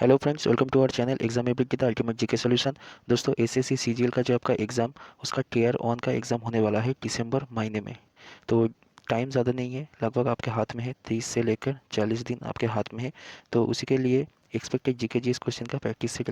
Hello friends, welcome to our channel exam ability की the ultimate GK solution. दोस्तों, SSC CGL का जो आपका एग्ज़ाम, उसका टियर 1 का एग्ज़ाम होने वाला है दिसंबर महीने में। तो टाइम ज़्यादा नहीं है, लगभग आपके हाथ में है, 30 से लेकर 40 दिन आपके हाथ में है। तो उसी के लिए एक्सपेक्टेड जीके जीएस क्वेश्चन का प्रैक्टिस सेट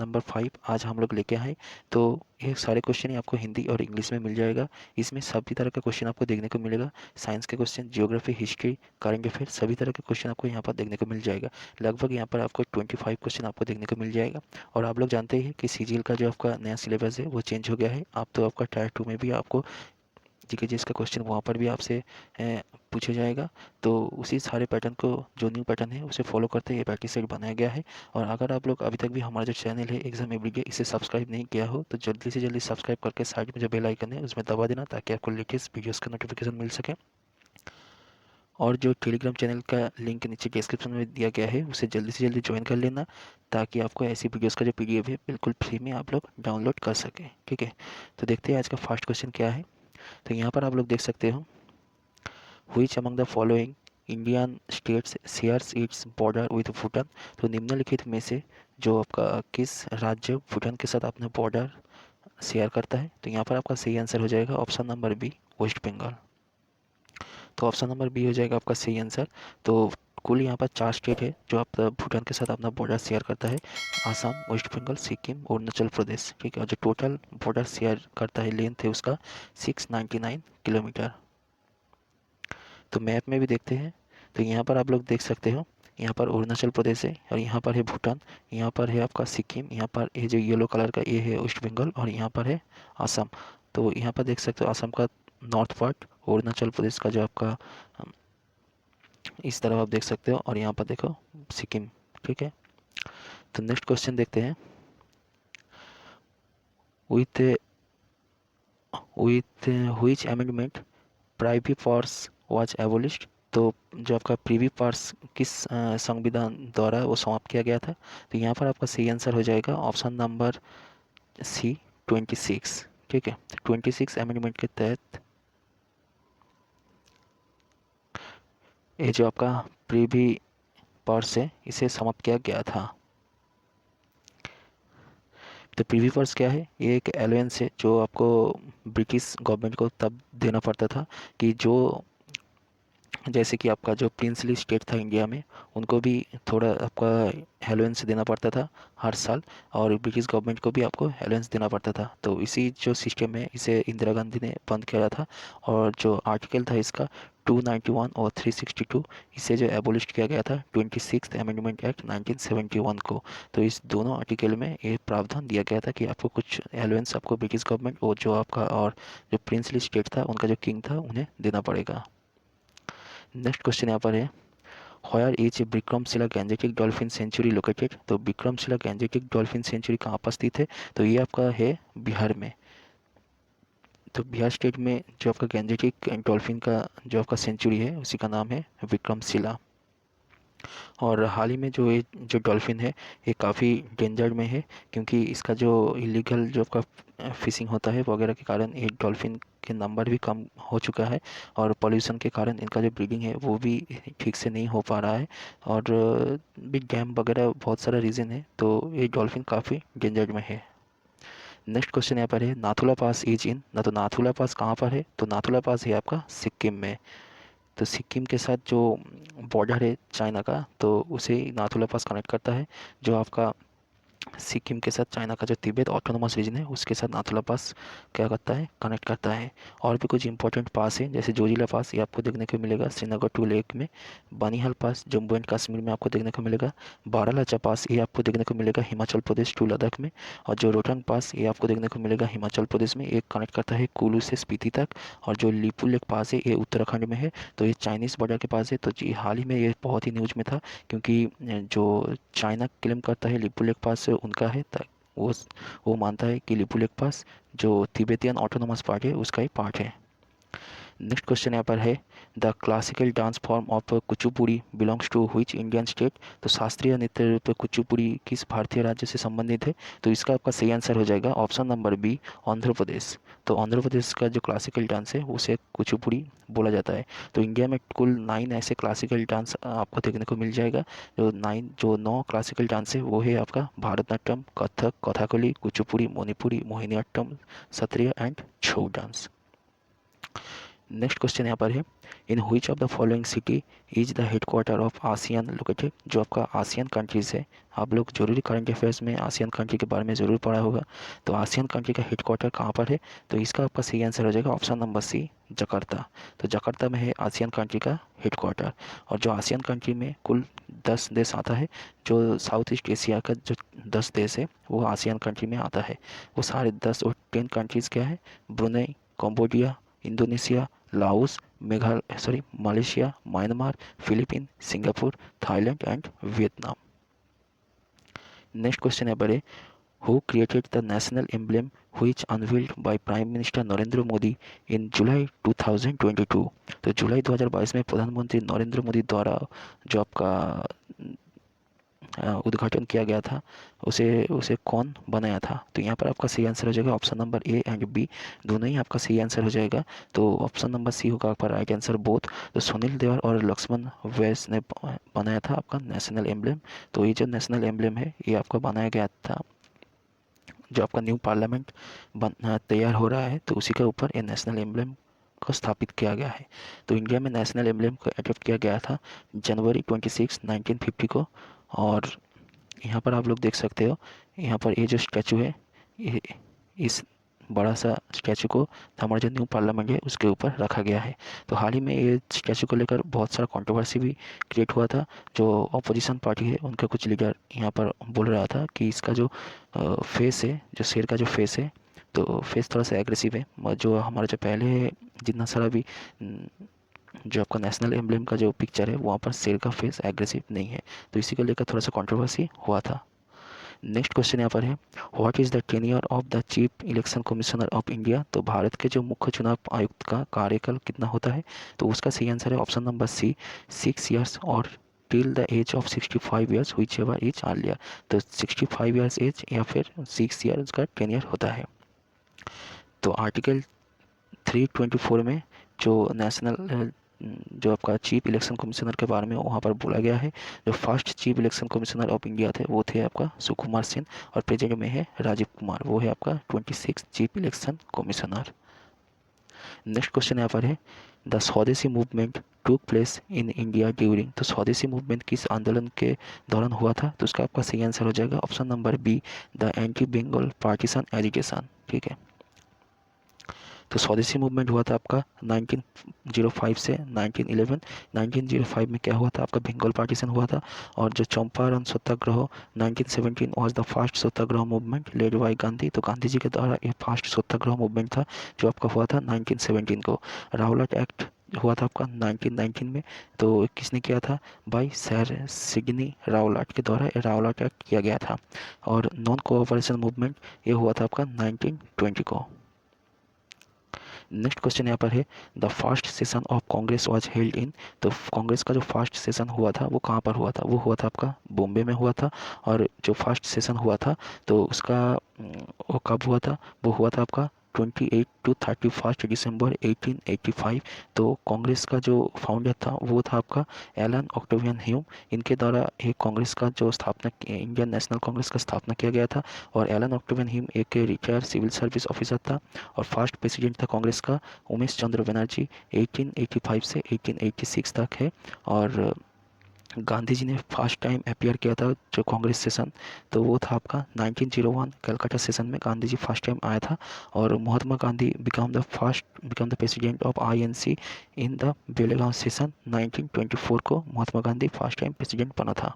नंबर 5 आज हम लोग लेके आए। तो ये सारे क्वेश्चन ही आपको हिंदी और इंग्लिश में मिल जाएगा। इसमें सभी तरह का क्वेश्चन आपको देखने को मिलेगा। साइंस के question, geography, history, current affair, सभी तरह के क्वेश्चन आपको यहाँ पर देखने को मिल जाएगा। लगभग यहाँ पर आपको 25 क्वेश्चन आपको देखने को मिल जाएगा। और आप लोग जानते ही हैं कि सीजीएल का जो आपका नया सिलेबस है वो चेंज हो गया है। आप तो आपका टायर 2 में भी आपको जीके जीएस का क्वेश्चन वहाँ पर भी आपसे पूछा जाएगा। तो उसी सारे पैटर्न को, जो न्यू पैटर्न है, उसे फॉलो करते ये प्रैक्टिस सेट बनाया गया है। और अगर आप लोग अभी तक भी हमारा जो चैनल है एग्जाम एबिलिटी, इसे सब्सक्राइब नहीं किया हो तो जल्दी से जल्दी सब्सक्राइब करके साइड में जो बेल आइकन है उसमें दबा देना, ताकि आपको लेटेस्ट वीडियोज़ का नोटिफिकेशन मिल सके। और जो टेलीग्राम चैनल का लिंक नीचे डिस्क्रिप्शन में दिया गया है, उसे जल्दी से जल्दी ज्वाइन कर लेना, ताकि आपको ऐसी वीडियोस का जो पीडीएफ है बिल्कुल फ्री में आप लोग डाउनलोड कर सकें। ठीक है, तो देखते हैं आज का फर्स्ट क्वेश्चन क्या है। तो यहाँ पर आप लोग देख सकते हो, which among the following Indian states shares its border with Bhutan. तो निम्नलिखित में से जो आपका किस राज्य भूटान के साथ अपना बॉर्डर शेयर करता है। तो यहाँ पर आपका सही आंसर हो जाएगा option number B, West Bengal. तो ऑप्शन नंबर बी हो जाएगा आपका सही आंसर। तो कुल यहाँ पर 4 स्टेट है जो आप भूटान के साथ अपना बॉर्डर शेयर करता है। आसाम, वेस्ट बंगाल, सिक्किम, अरुणाचल प्रदेश। ठीक है, और जो टोटल बॉर्डर शेयर करता है लेंथ है उसका 699 किलोमीटर। तो मैप में भी देखते हैं। तो यहाँ पर आप लोग देख सकते हो, यहाँ पर अरुणाचल प्रदेश है और यहाँ पर है भूटान, यहाँ पर है आपका सिक्किम, यहाँ पर ये जो येलो कलर का ये है वेस्ट बंगाल, और यहाँ पर है आसाम। तो यहाँ पर देख सकते हो आसाम का नॉर्थ पार्ट, अरुणाचल प्रदेश का जो आपका इस तरफ आप देख सकते हो, और यहाँ पर देखो सिक्किम। ठीक है, तो नेक्स्ट क्वेश्चन देखते हैं। With with which amendment privy purse was abolished. तो जो आपका प्रीवी पार्स किस संविधान द्वारा वो समाप्त किया गया था। तो यहाँ पर आपका सही आंसर हो जाएगा ऑप्शन नंबर सी, 26। ठीक है, 26 अमेंडमेंट के तहत ये जो आपका प्रीवी पार्स है इसे समाप्त किया गया था। तो प्रीवी पर्स क्या है, ये एक एलोवेंस है जो आपको ब्रिटिश गवर्नमेंट को तब देना पड़ता था, कि जो जैसे कि आपका जो प्रिंसली स्टेट था इंडिया में, उनको भी थोड़ा आपका एलोवेंस देना पड़ता था हर साल, और ब्रिटिश गवर्नमेंट को भी आपको एलोवेंस देना पड़ता था। तो इसी जो सिस्टम है इसे इंदिरा गांधी ने बंद किया था। और जो आर्टिकल था इसका 291 और 362, इसे जो एबोलिश किया गया था 26th अमेंडमेंट एक्ट 1971 को। तो इस दोनों आर्टिकल में ये प्रावधान दिया गया था कि आपको कुछ एलोवेंस आपको ब्रिटिश गवर्नमेंट और जो आपका और जो प्रिंसली स्टेट था उनका जो किंग था उन्हें देना पड़ेगा। नेक्स्ट क्वेश्चन यहाँ पर है, where is Vikramshila Gangetic dolphin sanctuary located. तो विक्रमशिला गैंजेटिक डॉल्फिन सेंचुरी कहाँ पर स्थित है। तो ये आपका है बिहार में। तो बिहार स्टेट में जो आपका गैंजेटिक डॉल्फिन का जो आपका सेंचुरी है उसी का नाम है विक्रमशिला। और हाल ही में जो ये जो डॉल्फिन है ये काफ़ी डेंजर में है, क्योंकि इसका जो इलीगल जो आपका फिशिंग होता है वगैरह के कारण ये डॉल्फिन के नंबर भी कम हो चुका है। और पॉल्यूशन के कारण इनका जो ब्रीडिंग है वो भी ठीक से नहीं हो पा रहा है। और भी डैम वगैरह बहुत सारा रीज़न है, तो ये डॉल्फिन काफ़ी डेंजर में है। नेक्स्ट क्वेश्चन यहाँ पर है, नाथुला पास इज इन। ना तो नाथुला पास कहाँ पर है। तो नाथुला पास है आपका सिक्किम में। तो सिक्किम के साथ जो बॉर्डर है चाइना का, तो उसे नाथुला पास कनेक्ट करता है। जो आपका सिक्किम के साथ चाइना का जो तिब्बत ऑटोनोमस रीजन है उसके साथ नाथुला पास क्या करता है, कनेक्ट करता है। और भी कुछ इंपॉर्टेंट पास है, जैसे जोजिला पास, ये आपको देखने को मिलेगा श्रीनगर टू लेक में। बानीहाल पास जम्मू एंड कश्मीर में आपको देखने को मिलेगा। बारालाचा पास ये आपको देखने को मिलेगा हिमाचल प्रदेश टू लद्दाख में। और जो रोहतांग पास ये आपको देखने को मिलेगा हिमाचल प्रदेश में, एक कनेक्ट करता है कुल्लू से स्पीति तक। और जो लिपू लेक पास है ये उत्तराखंड में है। तो ये चाइनीज़ बॉर्डर के पास है। तो जी हाल ही में ये बहुत ही न्यूज़ में था, क्योंकि जो चाइना क्लेम करता है लिपू लेक पास उनका है, वो वो मानता है कि लिपू लेक पास जो तिब्बतियन ऑटोनोमस पार्ट है उसका ही पार्ट है। नेक्स्ट क्वेश्चन यहाँ पर है the classical dance form of Kuchipudi belongs to which Indian state. तो शास्त्रीय नृत्य रूप कुचिपुड़ी किस भारतीय राज्य से संबंधित है? तो इसका आपका सही आंसर हो जाएगा option number B, Andhra Pradesh. तो आंध्र प्रदेश का जो क्लासिकल डांस है उसे कुचिपुड़ी बोला जाता है। तो इंडिया में कुल 9 ऐसे क्लासिकल डांस आपको देखने को मिल जाएगा। जो 9 क्लासिकल डांस है वो है आपका Bharatanatyam, Kathak, Kathakali, Kuchipudi, Manipuri, Mohiniyattam, Sattriya and Chhau dance. Next question यहाँ पर है इन which of the following city is the headquarter of ASEAN located. जो आपका आसियान कंट्रीज है, आप लोग जरूरी करंट अफेयर्स में आसियान कंट्री के बारे में ज़रूर पढ़ा होगा। तो आसियान कंट्री का हेडक्वार्टर कहाँ पर है? तो इसका आपका सही आंसर हो जाएगा ऑप्शन नंबर सी, जकार्ता। तो जकार्ता में है आसियान कंट्री का हेडक्वार्टर। और जो आसियान कंट्री में कुल 10 देश आता है, जो साउथ ईस्ट एशिया का जो 10 देश है वो आसियान कंट्री में आता है। वो सारे 10 और 10 कंट्रीज़ क्या है? Brunei, Cambodia, Indonesia, Laos, Malaysia, Myanmar, Philippine, Singapore, Thailand and Vietnam. Next question है बड़े who created the national emblem which unveiled by prime minister Narendra Modi in July 2022। तो जुलाई 2022 में प्रधानमंत्री नरेंद्र मोदी द्वारा जो आपका उद्घाटन किया गया था उसे उसे कौन बनाया था? तो यहाँ पर आपका सही आंसर हो जाएगा option number A and B, दोनों ही आपका सही आंसर हो जाएगा। तो ऑप्शन नंबर सी होगा आपका राइट आंसर बोथ। तो सुनील देवर और लक्ष्मण वैस ने बनाया था आपका नेशनल एम्ब्लेम। तो ये जो नेशनल एम्ब्लेम है ये आपका बनाया गया था जो आपका न्यू पार्लियामेंट तैयार हो रहा है तो उसी के ऊपर ये नेशनल एम्ब्लेम को स्थापित किया गया है। तो इंडिया में नेशनल एम्ब्लेम को एडॉप्ट किया गया था जनवरी 26, 1950 को। और यहाँ पर आप लोग देख सकते हो, यहाँ पर ये जो स्टैचू है ये इस बड़ा सा स्टैचू को हमारा जो न्यू पार्लियामेंट है उसके ऊपर रखा गया है। तो हाल ही में ये स्टैचू को लेकर बहुत सारा कंट्रोवर्सी भी क्रिएट हुआ था। जो अपोजिशन पार्टी है उनका कुछ लीडर यहाँ पर बोल रहा था कि इसका जो फेस है, जो शेर का जो फेस है, तो फेस थोड़ा सा एग्रेसिव है। जो हमारा जो पहले जितना सारा भी जो आपका नेशनल एम्ब्लेम का जो पिक्चर है वहाँ पर शेर का फेस एग्रेसिव नहीं है। तो इसी को लेकर थोड़ा सा कंट्रोवर्सी हुआ था। नेक्स्ट क्वेश्चन यहाँ पर है what is the tenure of the chief election commissioner of India. तो भारत के जो मुख्य चुनाव आयुक्त का कार्यकाल कितना होता है? तो उसका सही आंसर है ऑप्शन नंबर सी, 6 ईयर्स और till the age of 65 years which ever is earlier. तो 65 ईयर्स एज या फिर 6 ईयर्स का टेन्योर होता है। तो आर्टिकल 324 में जो नेशनल जो आपका चीफ इलेक्शन कमिश्नर के बारे में वहाँ पर बोला गया है। जो first chief election commissioner of India थे वो थे आपका सुकुमार सेन और प्रेजेंट में है राजीव कुमार, वो है आपका 26 chief election commissioner. Next question यहाँ पर है द स्वदेशी मूवमेंट टूक प्लेस इन इंडिया ड्यूरिंग। तो स्वदेशी मूवमेंट किस आंदोलन के दौरान हुआ था? तो उसका आपका सही आंसर हो जाएगा option number B, the anti Bengal partition agitation. ठीक है, तो स्वदेशी मूवमेंट हुआ था आपका 1905 से 1911। 1905 में क्या हुआ था? आपका बंगाल पार्टीशन हुआ था। और जो चंपारण सत्याग्रह 1917 was the first Satyagraha movement led by Gandhi. तो गांधी जी के द्वारा ये फर्स्ट सत्याग्रह मूवमेंट था जो आपका हुआ था 1917 को। रावलाट एक्ट हुआ था आपका 1919 में। तो किसने किया था? बाय सर सिडनी रावलाट के द्वारा रावलाट एक्ट किया गया था। और नॉन कोऑपरेशन मूवमेंट ये हुआ था आपका 1920 को। नेक्स्ट क्वेश्चन यहाँ पर है the first session of Congress was held in. तो कांग्रेस का जो फर्स्ट सेशन हुआ था वो कहाँ पर हुआ था? वो हुआ था आपका बॉम्बे में हुआ था। और जो फर्स्ट सेशन हुआ था तो उसका वो कब हुआ था? वो हुआ था आपका 28 to 31 दिसंबर 1885। तो कांग्रेस का जो फाउंडर था वो था आपका एलन ऑक्टेवियन ह्यूम। इनके द्वारा एक कांग्रेस का जो स्थापना इंडियन नेशनल कांग्रेस का स्थापना किया गया था। और एलन ऑक्टेवियन ह्यूम एक रिटायर्ड सिविल सर्विस ऑफिसर था। और फर्स्ट प्रेसिडेंट था कांग्रेस का उमेश चंद्र बनर्जी, 1885 से 1886 तक है। और गांधी जी ने फर्स्ट टाइम अपीयर किया था जो कांग्रेस सेशन, तो वो था आपका 1901 कलकत्ता सेशन में गांधी जी फर्स्ट टाइम आया था। और Mahatma Gandhi became the president of INC in the Belgaum session 1924 को Mahatma Gandhi first time president बना था।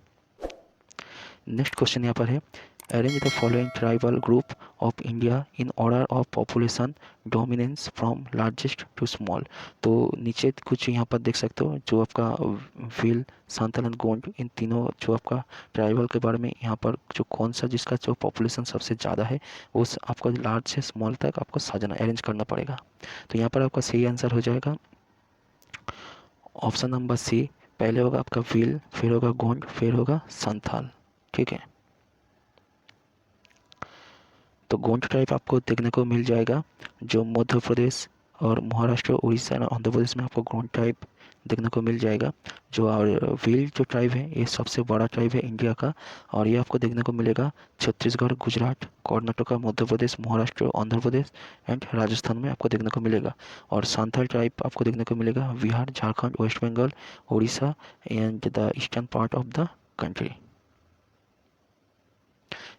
नेक्स्ट क्वेश्चन यहाँ पर है arrange the following tribal group of India in order of population dominance from largest to small. तो नीचे कुछ यहाँ पर देख सकते हो जो आपका भील, सांथाल एंड गोंड, इन तीनों जो आपका ट्राइबल के बारे में यहाँ पर जो कौन सा जिसका जो पॉपुलेशन सबसे ज़्यादा है उस आपको लार्ज से स्मॉल तक आपको सजाना अरेंज करना पड़ेगा। तो यहाँ पर आपका सही आंसर हो जाएगा ऑप्शन नंबर सी। पहले होगा आपका भील, फिर होगा गोंड, फिर होगा संथाल। ठीक है, तो गोंड ट्राइब आपको देखने को मिल जाएगा जो मध्य प्रदेश और महाराष्ट्र, उड़ीसा और आंध्र प्रदेश में आपको गोंड ट्राइब देखने को मिल जाएगा। जो और भील जो ट्राइब है ये सबसे बड़ा ट्राइब है इंडिया का, और ये आपको देखने को मिलेगा छत्तीसगढ़, गुजरात, कर्नाटका, मध्य प्रदेश, महाराष्ट्र, आंध्र प्रदेश एंड राजस्थान में आपको देखने को मिलेगा। और सांथाल ट्राइब आपको देखने को मिलेगा Bihar, Jharkhand, West Bengal, Orissa and the eastern part of the country.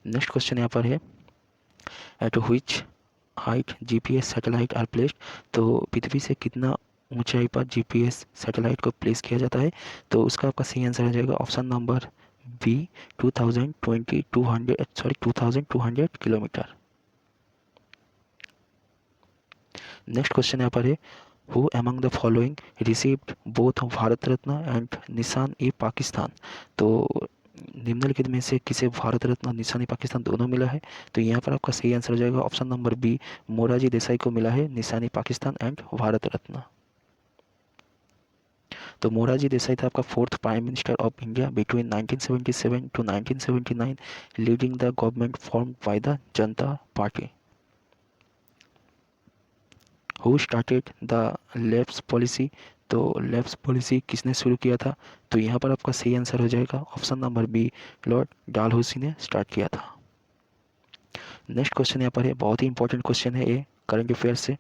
Next question यहाँ पर है at which height GPS satellite are placed. तो पृथ्वी से कितना ऊंचाई पर जीपीएस सैटेलाइट को प्लेस किया जाता है। तो उसका आपका सही आंसर हो जाएगा option number B 2200 kilometre. Next question यहाँ पर है who among the following received both Bharat Ratna and Nishan e Pakistan. तो निम्नलिखित में से किसे भारत रत्न और निशान ई पाकिस्तान दोनों मिला है। तो यहाँ पर आपका सही आंसर हो जाएगा option number B, Morarji Desai को मिला है निशान ई पाकिस्तान एंड भारत रत्न। तो मोरारजी देसाई था आपका fourth prime minister of India between 1977 to 1979, leading the government formed by the Janata Party. Who started the left policy. तो लेफ्ट पॉलिसी किसने शुरू किया था। तो यहाँ पर आपका सही आंसर हो जाएगा ऑप्शन नंबर बी, लॉर्ड डालहौसी ने स्टार्ट किया था। नेक्स्ट क्वेश्चन यहाँ पर है, बहुत ही इंपॉर्टेंट क्वेश्चन है ये करंट अफेयर से।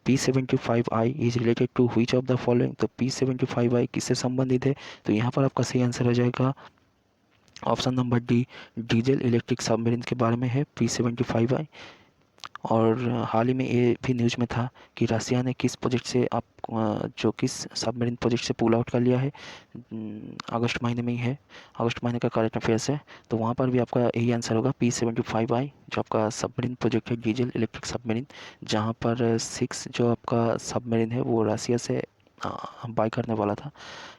P75I is related to which of the following. तो P75I किससे संबंधित है। तो यहाँ पर आपका सही आंसर हो जाएगा option number D, diesel electric submarine के बारे में है P75I। और हाल ही में ये भी न्यूज़ में था कि रसिया ने किस प्रोजेक्ट से आप जो किस सबमरीन प्रोजेक्ट से पुल आउट कर लिया है। अगस्त महीने में ही है, अगस्त महीने का करंट अफेयर्स है। तो वहाँ पर भी आपका यही आंसर होगा P75I जो आपका सबमरीन प्रोजेक्ट है, डीजल इलेक्ट्रिक सबमरीन, जहाँ पर 6 जो आपका सबमरीन है वो रसिया से बाय करने वाला था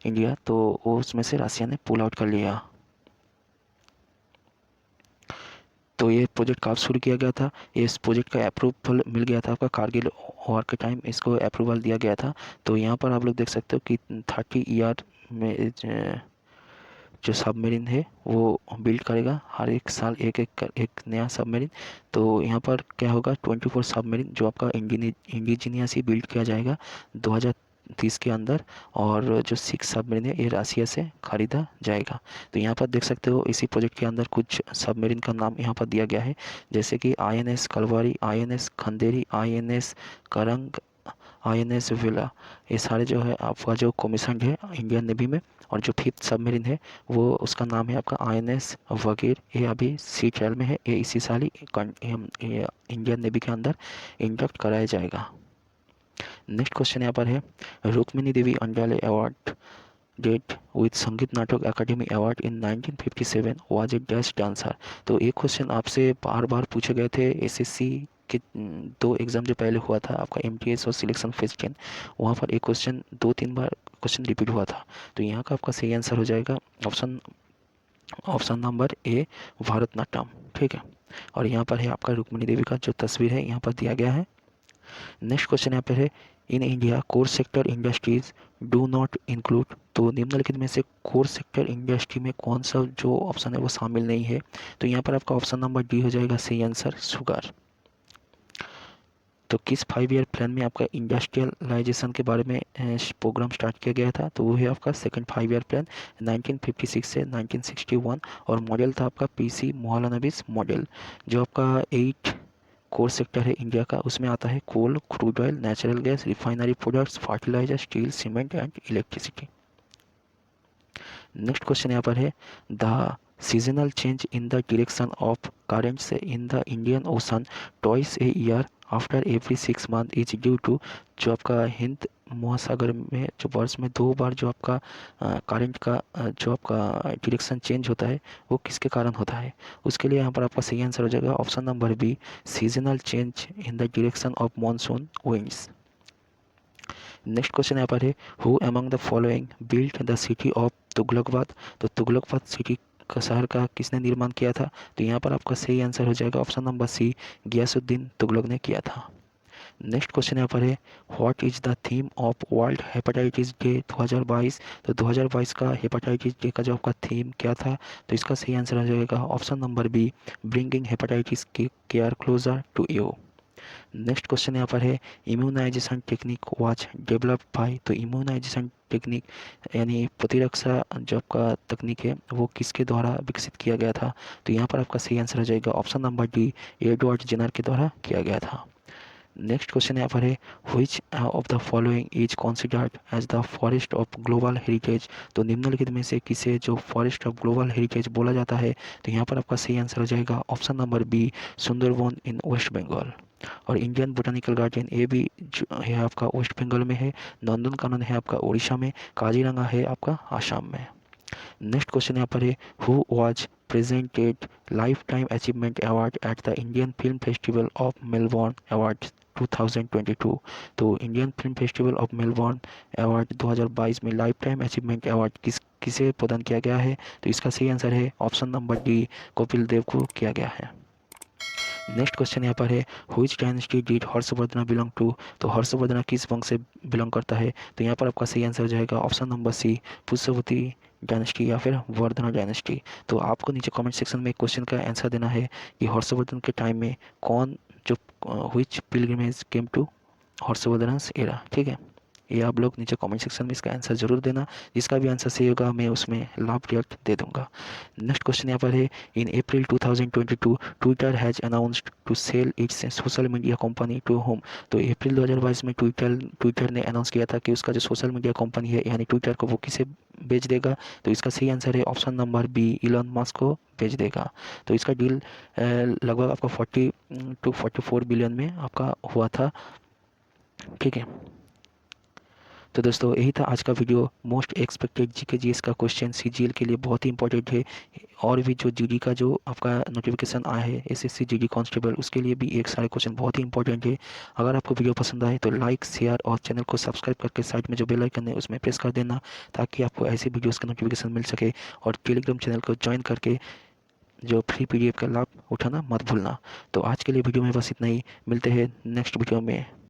इंडिया, तो वो उसमें से रसिया ने पुल आउट कर लिया। तो ये प्रोजेक्ट कब शुरू किया गया था। इस प्रोजेक्ट का अप्रूवल मिल गया था आपका कारगिल वॉर के टाइम, इसको अप्रूवल दिया गया था। तो यहाँ पर आप लोग देख सकते हो कि 30 ईयर में जो सबमरीन है वो बिल्ड करेगा हर एक साल एक नया सबमरीन। तो यहाँ पर क्या होगा 24 सबमरीन जो आपका इंडिजीनियस ही बिल्ड किया जाएगा 2030 के अंदर, और जो 6 सबमरीन है ये रसिया से खरीदा जाएगा। तो यहाँ पर देख सकते हो इसी प्रोजेक्ट के अंदर कुछ सबमरीन का नाम यहाँ पर दिया गया है, जैसे कि INS Kalwari, INS Khanderi, INS करंग, INS villa. ये सारे जो है आपका जो कमीशन है इंडियन नेवी में। और जो 5th सबमरीन है वो उसका नाम है आपका INS वगैर, ये अभी सी ट्रायल में है, ये इसी साल ही इंडियन नेवी के अंदर इंडक्ट कराया जाएगा। नेक्स्ट क्वेश्चन यहाँ पर है Rukmini Devi Arundale awarded with Sangeet Natak Akademi award in 1957 was a dash dancer. तो ये क्वेश्चन आपसे बार बार पूछे गए थे एसएससी के 2 एग्ज़ाम जो पहले हुआ था आपका MTS और सिलेक्शन फेज 10, वहाँ पर एक क्वेश्चन 2-3 बार क्वेश्चन रिपीट हुआ था। तो यहाँ का आपका सही आंसर हो जाएगा ऑप्शन नंबर ए, भारतनाट्यम। ठीक है, और यहाँ पर है आपका रुक्मिणी देवी का जो तस्वीर है यहाँ पर दिया गया है। नेक्स्ट क्वेश्चन यहाँ पर है in India core sector industries do not include. तो निम्नलिखित में से कोर सेक्टर इंडस्ट्री में कौन सा जो ऑप्शन है वो शामिल नहीं है। तो यहाँ पर आपका ऑप्शन नंबर डी हो जाएगा सही आंसर, शुगर। तो किस 5 ईयर प्लान में आपका इंडस्ट्रियलाइजेशन के बारे में प्रोग्राम स्टार्ट किया गया था। तो वो है आपका सेकंड 5 ईयर प्लान 1956 से 1961, और मॉडल था आपका PC मोहलानबीस मॉडल। जो आपका 8 कोर सेक्टर है इंडिया का उसमें आता है coal, crude oil, natural gas, refinery products, fertiliser, steel, cement and electricity. Next question यहाँ पर है the seasonal change in the direction of currents in the Indian Ocean twice a year after every 6 months is due to, जो आपका हिंद महासागर में जो वर्ष में 2 बार जो आपका करंट का जो आपका डायरेक्शन चेंज होता है वो किसके कारण होता है। उसके लिए यहाँ पर आपका सही आंसर हो जाएगा option number B, seasonal change in the direction of monsoon winds. Next question यहाँ पर है, who among the following built the city of Tughlakabad. तो तुगलकबाद सिटी का शहर का किसने निर्माण किया था। तो यहाँ पर आपका सही आंसर हो जाएगा option number C, Ghiyasuddin Tughlaq ने किया था। नेक्स्ट क्वेश्चन यहाँ पर है, what is the theme of world hepatitis day 2022। तो 2022 का हेपेटाइटिस डे का जो आपका थीम क्या था। तो इसका सही आंसर हो जाएगा option number B, bringing hepatitis care closer to you. Next question यहाँ पर है, immunisation technique was developed by. तो इम्यूनाइजेशन टेक्निक यानी प्रतिरक्षा जो आपका तकनीक है वो किसके द्वारा विकसित किया गया था। तो यहाँ पर आपका सही आंसर हो जाएगा option number D, Edward Jenner के द्वारा किया गया था। नेक्स्ट क्वेश्चन यहाँ पर है, which of the following is considered as the forest of global heritage. तो निम्नलिखित में से किसे जो फॉरेस्ट ऑफ ग्लोबल हेरिटेज बोला जाता है। तो यहाँ पर आपका सही आंसर हो जाएगा ऑप्शन नंबर बी, सुंदरबन इन वेस्ट बंगाल। और इंडियन बोटानिकल गार्डन ये भी जो है आपका वेस्ट बंगाल में है, नंदनकानन है आपका उड़ीसा में, काजीरंगा है आपका आसाम में। नेक्स्ट क्वेश्चन यहाँ पर है, who was presented life time achievement award at the Indian film festival of Melbourne award 2022। तो Indian film festival of Melbourne award 2022 में लाइफ टाइम अचीवमेंट अवार्ड किसे प्रदान किया गया है। तो इसका सही आंसर है option number D, Kapil Dev को किया गया है। नेक्स्ट क्वेश्चन यहाँ पर है, which dynasty did Harshvardhan belong to. तो हर्षवर्धन किस वंश से बिलोंग करता है। तो यहाँ पर आपका सही आंसर हो जाएगा option number C, Pushyavati dynasty या फिर वर्धना डायनेस्टी। तो आपको नीचे कमेंट सेक्शन में क्वेश्चन का आंसर देना है कि हर्षवर्धन के टाइम में कौन जो which pilgrimage came to Harshavardhana era. ठीक है, ये आप लोग नीचे कमेंट सेक्शन में इसका आंसर जरूर देना। जिसका भी आंसर सही होगा मैं उसमें लाभ रिएक्ट दे दूंगा। नेक्स्ट क्वेश्चन यहाँ पर है, in April 2022 Twitter has announced to sell its social media company to whom. तो अप्रैल 2022 में ट्विटर ने अनाउंस किया था कि उसका जो सोशल मीडिया कंपनी है यानी ट्विटर को वो किसे बेच देगा। तो इसका सही आंसर है option number B, Elon Musk को बेच देगा। तो इसका डील लगभग आपका 40 to 44 बिलियन में आपका हुआ था। ठीक है, तो दोस्तों यही था आज का video. Most expected GK GS का क्वेश्चन सीजीएल के लिए बहुत ही इंपॉर्टेंट है। और भी जो जीडी का जो आपका नोटिफिकेशन आया है एसएससी जीडी कांस्टेबल उसके लिए भी एक सारे क्वेश्चन बहुत ही इंपॉर्टेंट है। अगर आपको वीडियो पसंद आए तो लाइक शेयर और चैनल को सब्सक्राइब करके साइड में जो बेल आइकन है उसमें प्रेस कर देना ताकि आपको ऐसे वीडियोज़ का नोटिफिकेशन मिल सके। और टेलीग्राम चैनल को ज्वाइन करके जो फ्री पीडीएफ का लाभ उठाना मत भूलना। तो आज के लिए वीडियो में बस इतना ही, मिलते हैं नेक्स्ट वीडियो में।